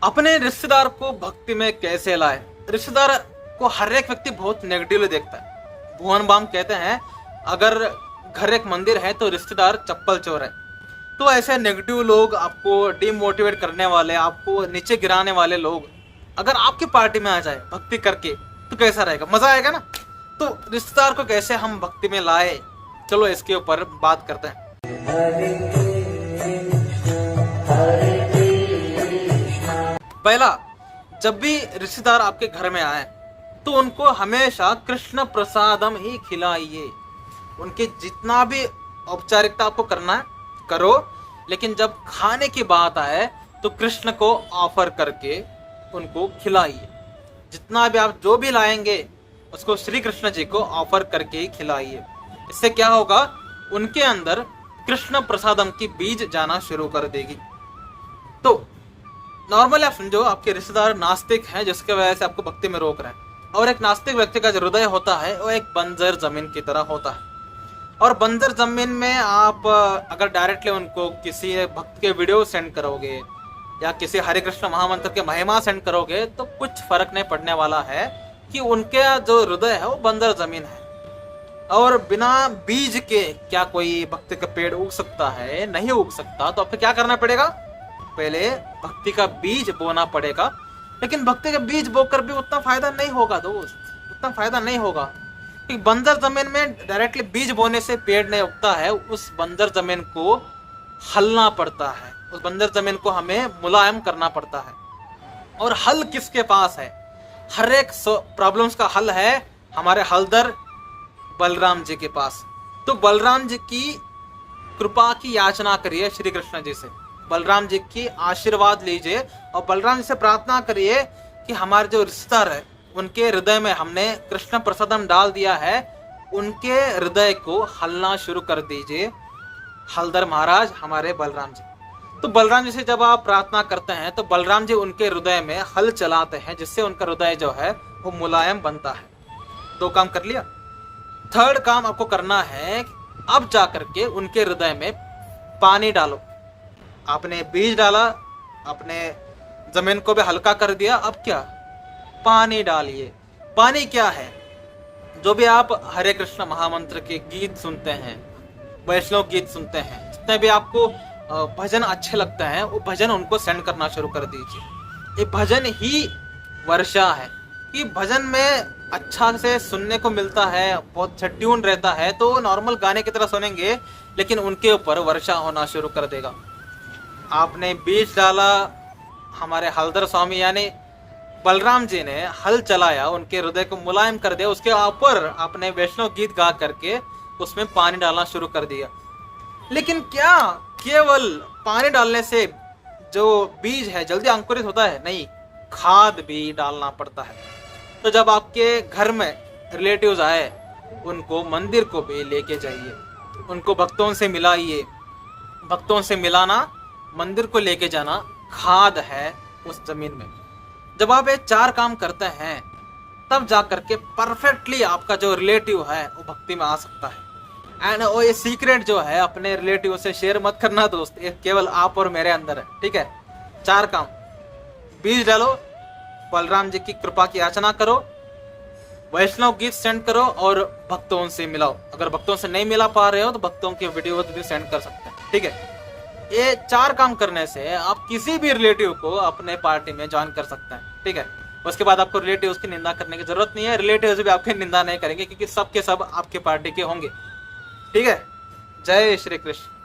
अपने रिश्तेदार को भक्ति में कैसे लाए। रिश्तेदार को हर एक व्यक्ति बहुत नेगेटिवली देखता है। भुवन बाम कहते हैं अगर घर एक मंदिर है तो रिश्तेदार चप्पल चोर है। तो ऐसे नेगेटिव लोग, आपको डिमोटिवेट करने वाले, आपको नीचे गिराने वाले लोग अगर आपकी पार्टी में आ जाए भक्ति करके तो कैसा रहेगा, मजा आएगा ना। तो रिश्तेदार को कैसे हम भक्ति में लाए, चलो इसके ऊपर बात करते हैं। पहला, जब भी रिश्तेदार आपके घर में आए तो उनको हमेशा कृष्ण प्रसादम ही खिलाइए। उनके जितना भी औपचारिकता आपको करना है करो, लेकिन जब खाने की बात आए तो कृष्ण को ऑफर करके उनको खिलाइए। जितना भी आप जो भी लाएंगे उसको श्री कृष्ण जी को ऑफर करके ही खिलाइए। इससे क्या होगा, उनके अंदर कृष्ण प्रसादम की बीज जाना शुरू कर देगी। तो नॉर्मली आप समझो आपके रिश्तेदार नास्तिक हैं जिसके वजह से आपको भक्ति में रोक रहे हैं, और एक नास्तिक व्यक्ति का जो हृदय होता है वो एक बंजर जमीन की तरह होता है। और बंजर जमीन में आप अगर डायरेक्टली उनको किसी भक्त के वीडियो सेंड करोगे या किसी हरे कृष्ण महामंत्र के महिमा सेंड करोगे तो कुछ फर्क नहीं पड़ने वाला है, कि उनके जो हृदय है वो बंजर जमीन है। और बिना बीज के क्या कोई भक्ति का पेड़ उग सकता है? नहीं उग सकता। तो आपको क्या करना पड़ेगा, पहले भक्ति का बीज बोना पड़ेगा। लेकिन भक्ति का बीज बोकर भी उतना फायदा नहीं होगा दोस्त, उतना फायदा नहीं होगा। बंजर जमीन में डायरेक्टली बीज बोने से पेड़ नहीं उगता है। उस बंजर जमीन को हलना पड़ता है, उस बंजर जमीन को हमें मुलायम करना पड़ता है। और हल किसके पास है? हर एक प्रॉब्लम्स का हल है हमारे हलदर बलराम जी के पास। तो बलराम जी की कृपा की याचना करिए श्री कृष्ण जी से, बलराम जी की आशीर्वाद लीजिए और बलराम जी से प्रार्थना करिए कि हमारे जो रिश्तेदार है उनके हृदय में हमने कृष्ण प्रसादम डाल दिया है, उनके हृदय को हलना शुरू कर दीजिए हलदर महाराज हमारे बलराम जी। तो बलराम जी से जब आप प्रार्थना करते हैं तो बलराम जी उनके हृदय में हल चलाते हैं, जिससे उनका हृदय जो है वो मुलायम बनता है। दो काम कर लिया। थर्ड काम आपको करना है, अब जाकर के उनके हृदय में पानी डालो। आपने बीज डाला, आपने जमीन को भी हल्का कर दिया, अब क्या, पानी डालिए। पानी क्या है? जो भी आप हरे कृष्ण महामंत्र के गीत सुनते हैं, वैष्णव गीत सुनते हैं, जितने भी आपको भजन अच्छे लगते हैं वो भजन उनको सेंड करना शुरू कर दीजिए। ये भजन ही वर्षा है। कि भजन में अच्छा से सुनने को मिलता है, बहुत अच्छा ट्यून रहता है, तो नॉर्मल गाने की तरह सुनेंगे, लेकिन उनके ऊपर वर्षा होना शुरू कर देगा। आपने बीज डाला, हमारे हलदर स्वामी यानी बलराम जी ने हल चलाया, उनके हृदय को मुलायम कर दिया। उसके ऊपर आपने वैष्णव गीत गा करके उसमें पानी डालना शुरू कर दिया। लेकिन क्या केवल पानी डालने से जो बीज है जल्दी अंकुरित होता है? नहीं, खाद भी डालना पड़ता है। तो जब आपके घर में रिलेटिव्स आए, उनको मंदिर को भी लेके जाइए, उनको भक्तों से मिलाइए। भक्तों से मिलाना, मंदिर को लेके जाना खाद है उस जमीन में। जब आप ये चार काम करते हैं तब जाकर के परफेक्टली आपका जो रिलेटिव है वो भक्ति में आ सकता है। एंड वो ये सीक्रेट जो है अपने रिलेटिव से शेयर मत करना दोस्त, ये केवल आप और मेरे अंदर है, ठीक है। चार काम, बीज डालो, बलराम जी की कृपा की याचना करो, वैष्णव गीत सेंड करो और भक्तों से मिलाओ। अगर भक्तों से नहीं मिला पा रहे हो तो भक्तों के वीडियो भी सेंड कर सकते हैं, ठीक है। ये चार काम करने से आप किसी भी रिलेटिव को अपने पार्टी में ज्वाइन कर सकते हैं, ठीक है। उसके बाद आपको रिलेटिव्स की निंदा करने की जरूरत नहीं है, रिलेटिव्स भी आपकी निंदा नहीं करेंगे क्योंकि सब के सब आपके पार्टी के होंगे, ठीक है। जय श्री कृष्ण।